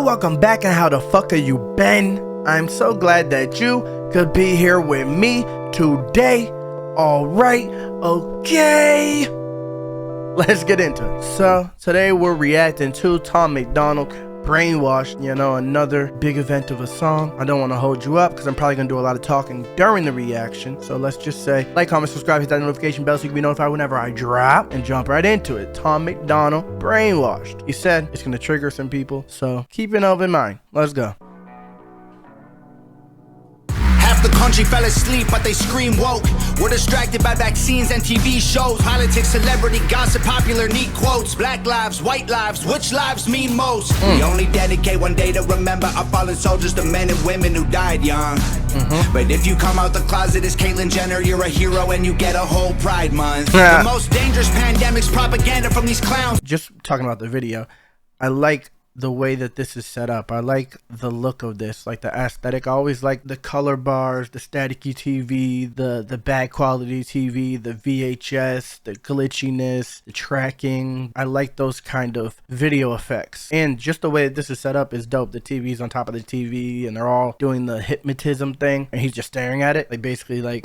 welcome back, and how the fuck have you been? I'm so glad that you could be here with me today. Alright, okay, let's get into it. So, today we're reacting to Tom MacDonald, Brainwashed, you know, another big event of a song. I don't want to hold you up because I'm probably going to do a lot of talking during the reaction. So let's just say, like, comment, subscribe, hit that notification bell so you can be notified whenever I drop, and jump right into it. Tom MacDonald, Brainwashed. He said it's going to trigger some people, so keep it all in mind. Let's go. The country fell asleep, but they scream woke. We're distracted by vaccines and TV shows, politics, celebrity gossip, popular neat quotes. Black lives, white lives, which lives mean most? We only dedicate one day to remember our fallen soldiers, the men and women who died young. But if you come out the closet as Caitlyn Jenner, you're a hero and you get a whole Pride Month. The most dangerous pandemic's propaganda from these clowns. Just talking about the video, I like the way that this is set up. I like the look of this, like the aesthetic. I always like the color bars, the staticky TV, the bad quality TV, the VHS, the glitchiness, the tracking. I like those kind of video effects, and just the way that this is set up is dope. The TV's on top of the TV and they're all doing the hypnotism thing, and he's just staring at it, like basically like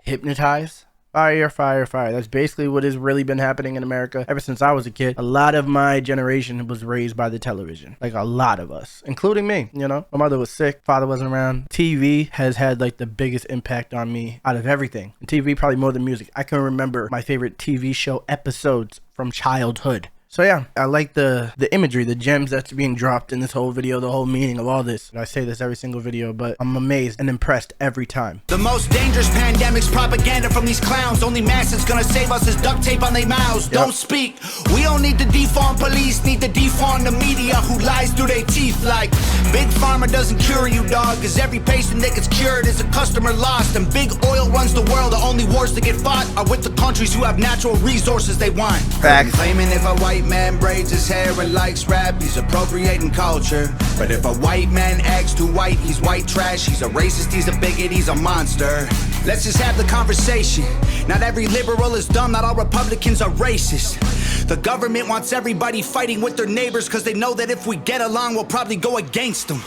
hypnotized. Fire, fire, fire. That's basically what has really been happening in America ever since I was a kid. A lot of my generation was raised by the television. Like a lot of us, including me, you know. My mother was sick, father wasn't around. TV has had like the biggest impact on me out of everything. And TV probably more than music. I can remember my favorite TV show episodes from childhood. So yeah, I like the imagery, the gems that's being dropped in this whole video, the whole meaning of all this. I say this every single video, but I'm amazed and impressed every time. The most dangerous pandemic's propaganda from these clowns. Only mask that's gonna save us is duct tape on their mouths. Don't speak. We don't need to defund police, need to defund the media who lies through their teeth like Big Pharma doesn't cure you, dog, cause every patient that gets cured is a customer lost. And big oil runs the world. The only wars that get fought are with the countries who have natural resources they want. Facts. Claiming if a white man braids his hair and likes rap, he's appropriating culture. But if a white man acts too white, he's white trash. He's a racist, he's a bigot, he's a monster. Let's just have the conversation. Not every liberal is dumb, not all Republicans are racist. The government wants everybody fighting with their neighbors cause they know that if we get along, we'll probably go against them.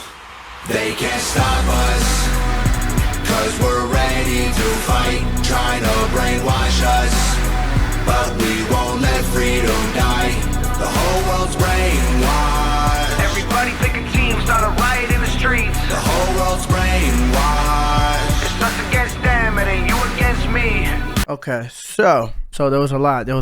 They can't stop us cause we're ready to fight, trying to brainwash us. But we won't let freedom die. The whole world's brainwashed. Everybody pick a team, start a riot in the streets. The whole world's brainwashed. It's us against them, it ain't you against me. Okay, so there was a lot there.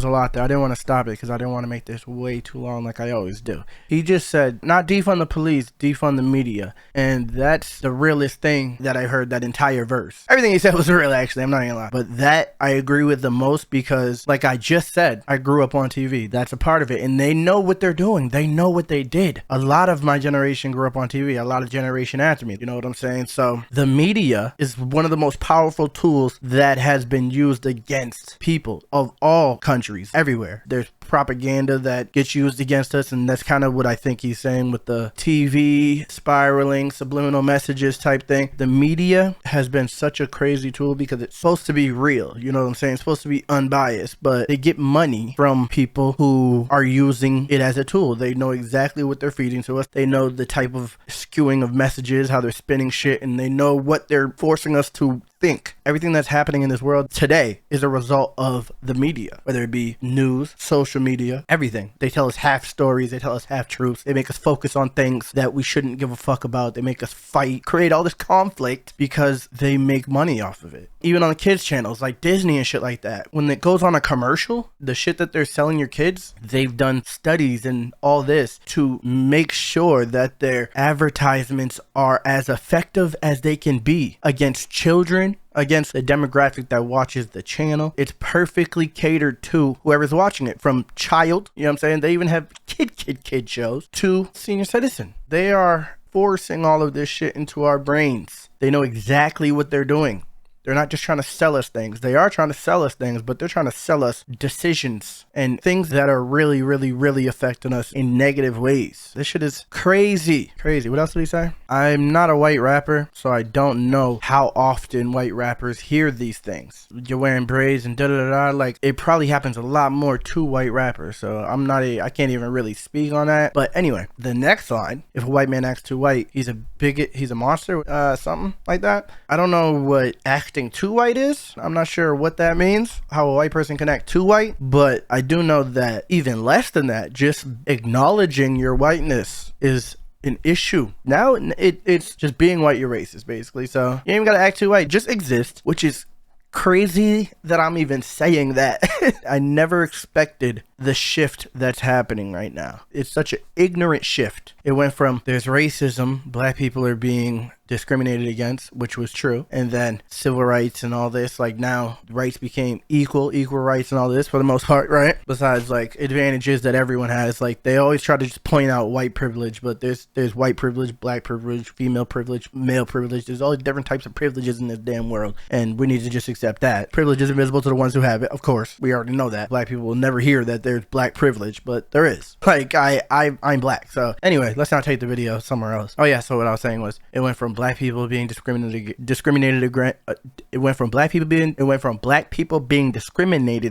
I didn't want to stop it because I didn't want to make this way too long like I always do. He just said, not defund the police, defund the media. And that's the realest thing that I heard that entire verse. Everything he said was real, actually, I'm not gonna lie. But that I agree with the most because, like I just said, I grew up on TV. That's a part of it. And they know what they're doing. They know what they did. A lot of my generation grew up on TV. A lot of generation after me. You know what I'm saying? So the media is one of the most powerful tools that has been used against people of all countries, everywhere. There's propaganda that gets used against us, and that's kind of what I think he's saying with the TV spiraling, subliminal messages type thing. The media has been such a crazy tool because it's supposed to be real, you know what I'm saying? It's supposed to be unbiased, but they get money from people who are using it as a tool. They know exactly what they're feeding to us. They know the type of skewing of messages, how they're spinning shit, and they know what they're forcing us to think. Everything that's happening in this world today is a result of the media, whether it be news, social media, everything. They tell us half stories, they tell us half truths, they make us focus on things that we shouldn't give a fuck about, they make us fight, create all this conflict because they make money off of it. Even on the kids channels like Disney and shit like that, when it goes on a commercial, the shit that they're selling your kids, they've done studies and all this to make sure that their advertisements are as effective as they can be against children, against the demographic that watches the channel. It's perfectly catered to whoever's watching it, from child, you know what I'm saying? They even have kid shows to senior citizen. They are forcing all of this shit into our brains. They know exactly what they're doing. They're not just trying to sell us things. They are trying to sell us things, but they're trying to sell us decisions and things that are really, really, really affecting us in negative ways. This shit is crazy. Crazy. What else did he say? I'm not a white rapper, so I don't know how often white rappers hear these things. You're wearing braids and da-da-da-da. Like, it probably happens a lot more to white rappers, so I can't even really speak on that. But anyway, the next line, if a white man acts too white, he's a bigot, he's a monster, something like that. I don't know what acting too white is. I'm not sure what that means, how a white person can act too white, but I do know that even less than that, just acknowledging your whiteness is an issue. Now it's just being white, you're racist, basically. So you ain't even gotta act too white, just exist, which is crazy that I'm even saying that. I never expected the shift that's happening right now. It's such an ignorant shift. It went from there's racism, black people are being discriminated against, which was true, and then civil rights and all this, like now rights became equal rights and all this for the most part, right? Besides like advantages that everyone has, like they always try to just point out white privilege, but there's white privilege, black privilege, female privilege, male privilege. There's all these different types of privileges in this damn world, and we need to just accept that. Privilege is invisible to the ones who have it, of course. We already know that. Black people will never hear that there's black privilege, but there is. Like I'm black. So anyway, let's not take the video somewhere else. Oh yeah, so what I was saying was it went from black people being discriminated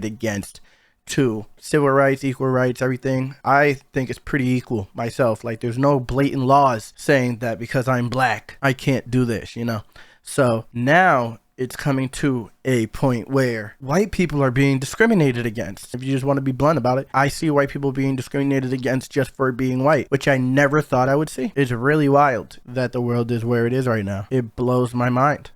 against to civil rights, equal rights, everything. I think it's pretty equal myself. Like there's no blatant laws saying that because I'm black I can't do this, you know. So now it's coming to a point where white people are being discriminated against. If you just want to be blunt about it, I see white people being discriminated against just for being white, which I never thought I would see. It's really wild that the world is where it is right now. It blows my mind,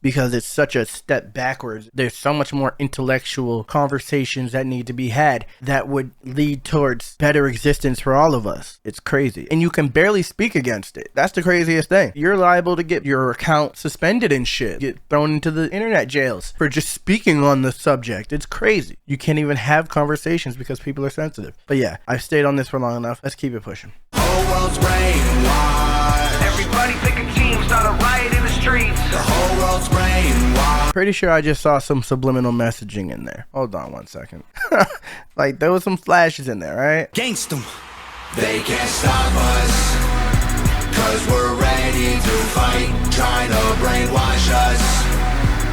because it's such a step backwards. There's so much more intellectual conversations that need to be had that would lead towards better existence for all of us. It's crazy. And you can barely speak against it. That's the craziest thing. You're liable to get your account suspended and shit. Get thrown into the internet jails for just speaking on the subject. It's crazy. You can't even have conversations because people are sensitive. But yeah, I've stayed on this for long enough. Let's keep it pushing. Whole world's brainwashed. Everybody pick a team, start a riot in the streets. The whole world's brainwashed. Pretty sure I just saw some subliminal messaging in there. Hold on one second. Like there was some flashes in there, right? Gangsta 'em. They can't stop us, 'cause we're ready to fight, trying to brainwash us,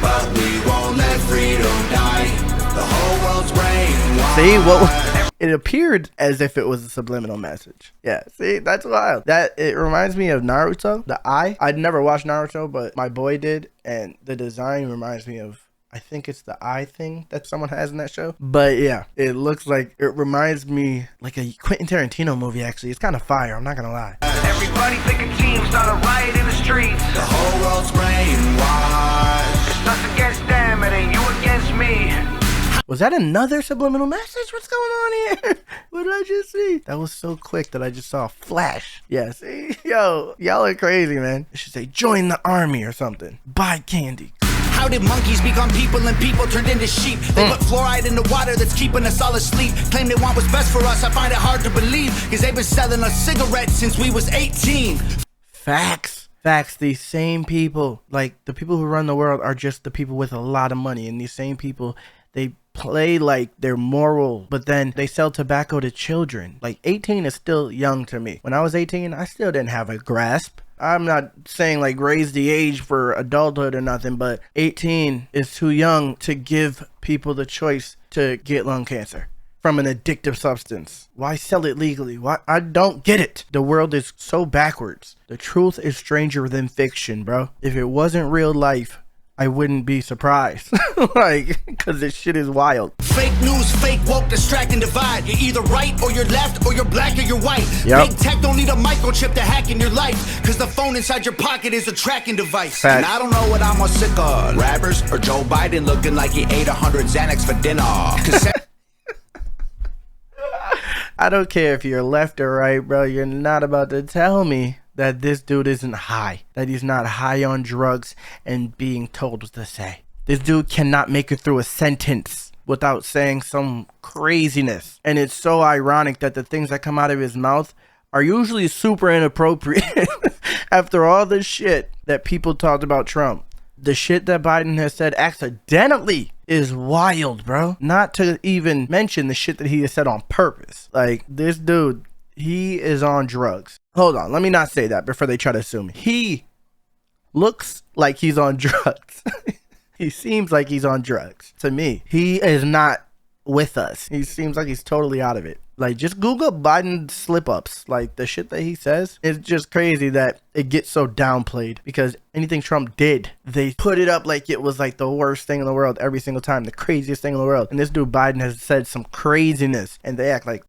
but we won't let freedom die. The whole world's brainwashed. See what? It appeared as if it was a subliminal message. Yeah, see, that's wild. That it reminds me of Naruto. The eye. I'd never watched Naruto, but my boy did, and the design reminds me of, I think it's the eye thing that someone has in that show. But yeah, it looks like, it reminds me like a Quentin Tarantino movie. Actually, it's kind of fire. I'm not gonna lie. Everybody pick a team, start a riot in the streets. The whole world's brainwashed. It's us against them, it ain't you against me. Was that another subliminal message? What's going on here? What did I just see? That was so quick that I just saw a flash. Yeah, see? Yo, y'all are crazy, man. I should say join the army or something. Buy candy. How did monkeys become people and people turned into sheep? They put fluoride in the water that's keeping us all asleep. Claim they want what's best for us, I find it hard to believe, because they've been selling us cigarettes since we was 18. Facts. Facts. These same people, like the people who run the world, are just the people with a lot of money. And these same people, they play like they're moral, but then they sell tobacco to children. Like 18 is still young to me. When I was 18, I still didn't have a grasp. I'm not saying like raise the age for adulthood or nothing, but 18 is too young to give people the choice to get lung cancer from an addictive substance. Why sell it legally? Why? I don't get it. The world is so backwards. The truth is stranger than fiction, bro. If it wasn't real life, I wouldn't be surprised. Like, because this shit is wild. Fake news, fake woke, distract and divide. You're either right or you're left, or you're black or you're white. Yep. Big tech don't need a microchip to hack in your life, because the phone inside your pocket is a tracking device. Facts. And I don't know what I'm more sick of, rappers or Joe Biden looking like he ate 100 Xanax for dinner. I don't care if you're left or right, bro. You're not about to tell me that this dude isn't high, that he's not high on drugs and being told what to say. This dude cannot make it through a sentence without saying some craziness. And it's so ironic that the things that come out of his mouth are usually super inappropriate after all the shit that people talked about Trump. the shit that Biden has said accidentally is wild, bro. Not to even mention the shit that he has said on purpose. Like, this dude, he is on drugs. Hold on, let me not say that before they try to sue me. He looks like he's on drugs. He seems like he's on drugs to me. He is not with us. He seems like he's totally out of it. Like, just Google Biden slip-ups. Like, the shit that he says is just crazy that it gets so downplayed, because anything Trump did, they put it up like it was like the worst thing in the world every single time, the craziest thing in the world. And this dude Biden has said some craziness, and they act like,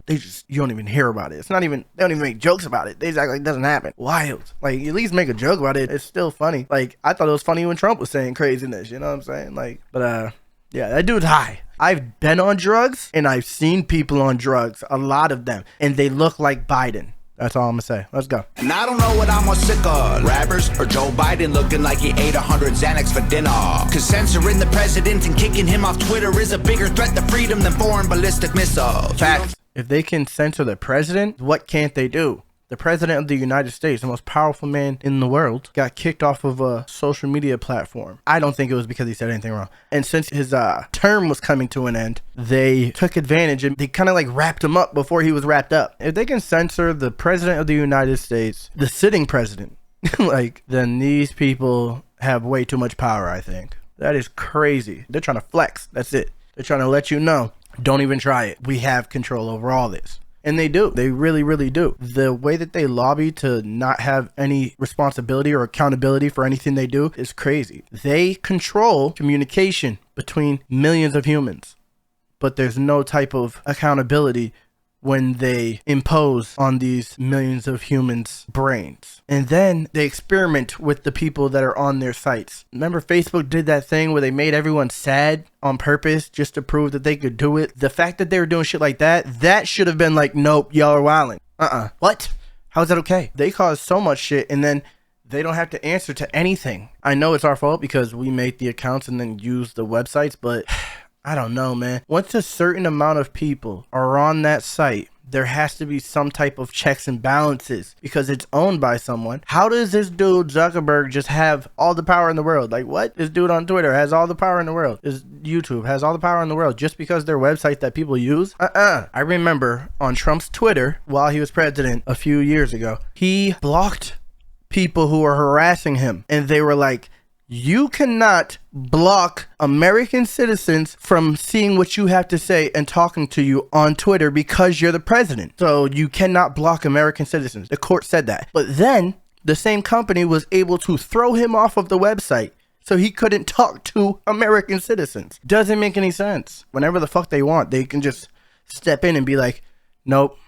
they just, you don't even hear about it. It's not even, they don't even make jokes about it. They just act like it doesn't happen. Wild. Like, at least make a joke about it. It's still funny. Like, I thought it was funny when Trump was saying craziness, you know what I'm saying? Like, but yeah, that dude's high. I've been on drugs, and I've seen people on drugs, a lot of them, and they look like Biden. That's all I'm gonna say. Let's go. And I don't know what I'm more sick of, rappers or Joe Biden looking like he ate 100 Xanax for dinner. Cause censoring the president and kicking him off Twitter is a bigger threat to freedom than foreign ballistic missiles. Facts. If they can censor the president, what can't they do? The president of the United States, the most powerful man in the world, got kicked off of a social media platform. I don't think it was because he said anything wrong. And since his term was coming to an end, they took advantage and they kind of like wrapped him up before he was wrapped up. If they can censor the president of the United States, the sitting president, like, then these people have way too much power, I think. That is crazy. They're trying to flex. That's it. They're trying to let you know, don't even try it. We have control over all this. And they do. They really, really do. The way that they lobby to not have any responsibility or accountability for anything they do is crazy. They control communication between millions of humans, but there's no type of accountability when they impose on these millions of humans' brains. And then they experiment with the people that are on their sites. Remember Facebook did that thing where they made everyone sad on purpose just to prove that they could do it? The fact that they were doing shit like that, that should have been like, nope, y'all are wilding. What? How's that okay? They cause so much shit, and then they don't have to answer to anything. I know it's our fault because we make the accounts and then use the websites, but I don't know, man. Once a certain amount of people are on that site, there has to be some type of checks and balances because it's owned by someone. How does this dude Zuckerberg just have all the power in the world? Like, what? This dude on Twitter has all the power in the world. This YouTube has all the power in the world just because they're websites that people use? I remember on Trump's Twitter while he was president a few years ago, he blocked people who were harassing him, and they were like, you cannot block American citizens from seeing what you have to say and talking to you on Twitter because you're the president. So you cannot block American citizens. The court said that. But then the same company was able to throw him off of the website so he couldn't talk to American citizens. Doesn't make any sense. Whenever the fuck they want, they can just step in and be like, nope,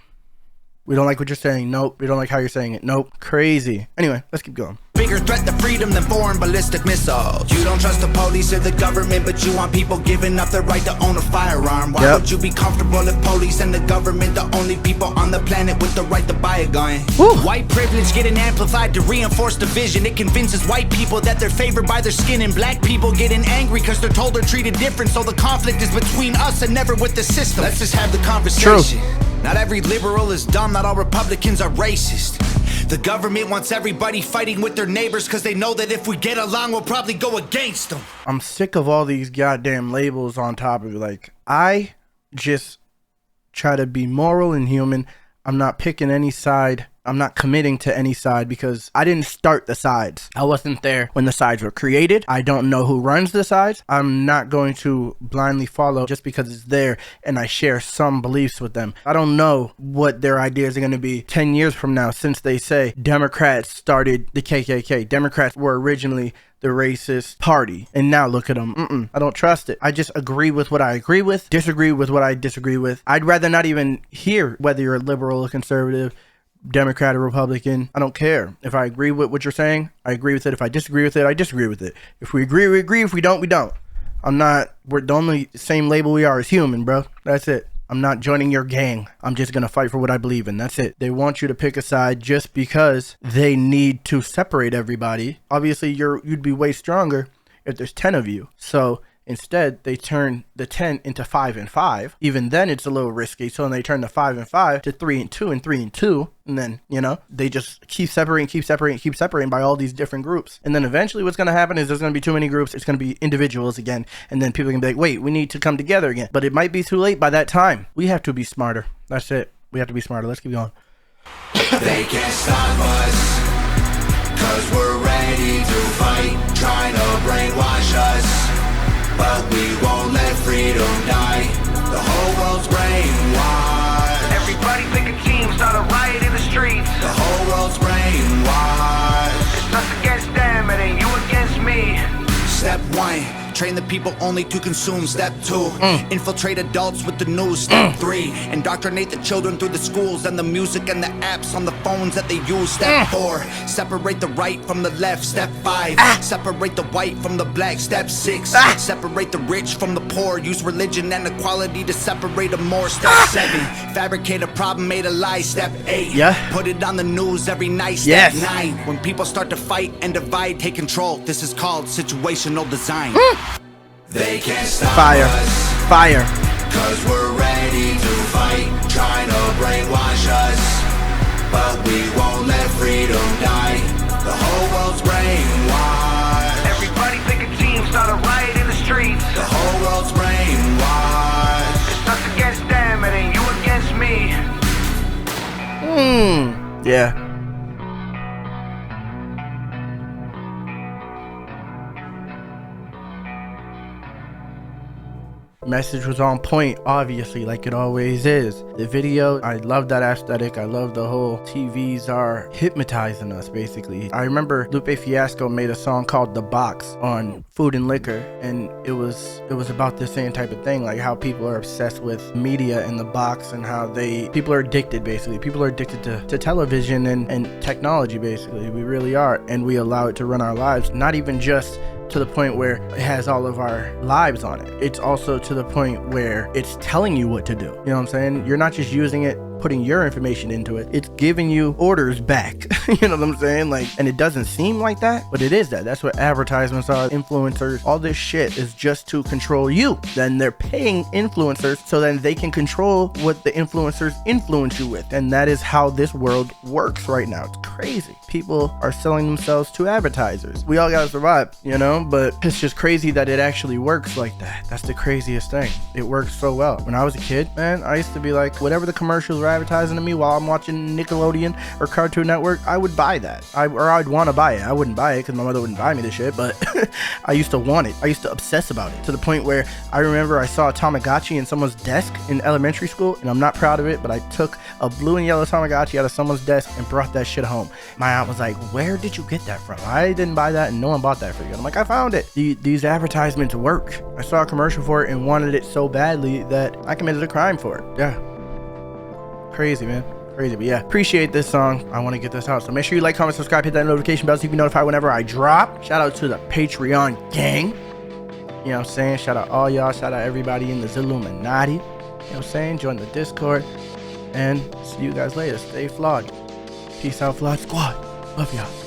we don't like what you're saying. Nope, we don't like how you're saying it. Nope. Crazy. Anyway, let's keep going. Bigger threat to freedom than foreign ballistic missiles. You don't trust the police or the government, but you want people giving up their right to own a firearm. Why would you be comfortable if police and the government the only people on the planet with the right to buy a gun? Woo. White privilege getting amplified to reinforce division. It convinces white people that they're favored by their skin, and black people getting angry because they're told they're treated different. So the conflict is between us and never with the system. Let's just have the conversation. True. Not every liberal is dumb, not all Republicans are racist. The government wants everybody fighting with their neighbors because they know that if we get along, we'll probably go against them. I'm sick of all these goddamn labels on top of it. Like, I just try to be moral and human. I'm not picking any side. I'm not committing to any side because I didn't start the sides. I wasn't there when the sides were created. I don't know who runs the sides. I'm not going to blindly follow just because it's there and I share some beliefs with them. I don't know what their ideas are going to be 10 years from now, since they say Democrats started the KKK. Democrats were originally the racist party, and now look at them. I don't trust it. I just agree with what I agree with, disagree with what I disagree with. I'd rather not even hear whether you're a liberal or conservative, Democrat or Republican. I don't care. If I agree with what you're saying, I agree with it. If I disagree with it, I disagree with it. If we agree, we agree. If we don't, we don't. We're the only same label we are is human, bro. That's it. I'm not joining your gang. I'm just gonna fight for what I believe in. That's it. They want you to pick a side just because they need to separate everybody. Obviously, you'd be way stronger if there's 10 of you. So Instead, they turn the 10 into 5 and 5. Even then, it's a little risky. So then they turn the 5 and 5 to 3 and 2 and 3 and 2. And then, you know, they just keep separating by all these different groups. And then eventually what's going to happen is there's going to be too many groups. It's going to be individuals again. And then people can be like, wait, we need to come together again. But it might be too late by that time. We have to be smarter. That's it. We have to be smarter. Let's keep going. They can't stop us, 'cause we're ready to fight, trying to brainwash us. But we won't let freedom die. The whole world's brainwashed. Everybody pick a team, start a riot in the streets. The whole world's brainwashed. It's us against them, it ain't you against me. Step 1, train the people only to consume. Step 2, infiltrate adults with the news. Step 3, indoctrinate the children through the schools and the music and the apps on the phones that they use. Step 4, separate the right from the left. Step 5, separate the white from the black. Step 6, separate the rich from the poor. Use religion and equality to separate them more. Step 7, fabricate a problem, made a lie. Step 8, put it on the news every night. Step 9, when people start to fight and divide, take control. This is called situational design. They can't stop us. Fire. 'Cause we're ready to fight, trying to brainwash us. But we won't let freedom die. The whole world's brainwashed. Everybody pick a team, start a riot in the streets. The whole world's brainwashed. It's us against them, it ain't you against me. Yeah. Message was on point, obviously, like it always is. The video, I love that aesthetic. I love the whole TVs are hypnotizing us, basically. I remember Lupe Fiasco made a song called The Box on Food and Liquor, and it was about the same type of thing, like how people are obsessed with media and the box, and how people are addicted, basically. People are addicted to television and technology, basically. We really are, and we allow it to run our lives, not even just to the point where it has all of our lives on it. It's also to the point where it's telling you what to do. You know what I'm saying? You're not just using it, putting your information into it. It's giving you orders back. You know what I'm saying? Like, and it doesn't seem like that, but it is that. That's what advertisements are, influencers. All this shit is just to control you. Then they're paying influencers so then they can control what the influencers influence you with. And that is how this world works right now. It's crazy. People are selling themselves to advertisers. We all gotta survive, you know, but it's just crazy that it actually works like that. That's the craziest thing. It works so well. When I was a kid, man, I used to be like, whatever the commercials were advertising to me while I'm watching Nickelodeon or Cartoon Network, I would buy that. I'd want to buy it. I wouldn't buy it because my mother wouldn't buy me this shit, but I used to want it. I used to obsess about it to the point where I remember I saw a Tamagotchi in someone's desk in elementary school, and I'm not proud of it, but I took a blue and yellow Tamagotchi out of someone's desk and brought that shit home. My aunt was like, where did you get that from? I didn't buy that and no one bought that for you. And I'm like, I found it. These advertisements work. I saw a commercial for it and wanted it so badly that I committed a crime for it. Yeah. Crazy, man. Crazy. But yeah, appreciate this song. I want to get this out. So make sure you like, comment, subscribe, hit that notification bell so you can be notified whenever I drop. Shout out to the Patreon gang. You know what I'm saying? Shout out all y'all. Shout out everybody in the Zilluminati. You know what I'm saying? Join the Discord. And see you guys later. Stay flawed. Peace out, Flawd Squad. Love y'all.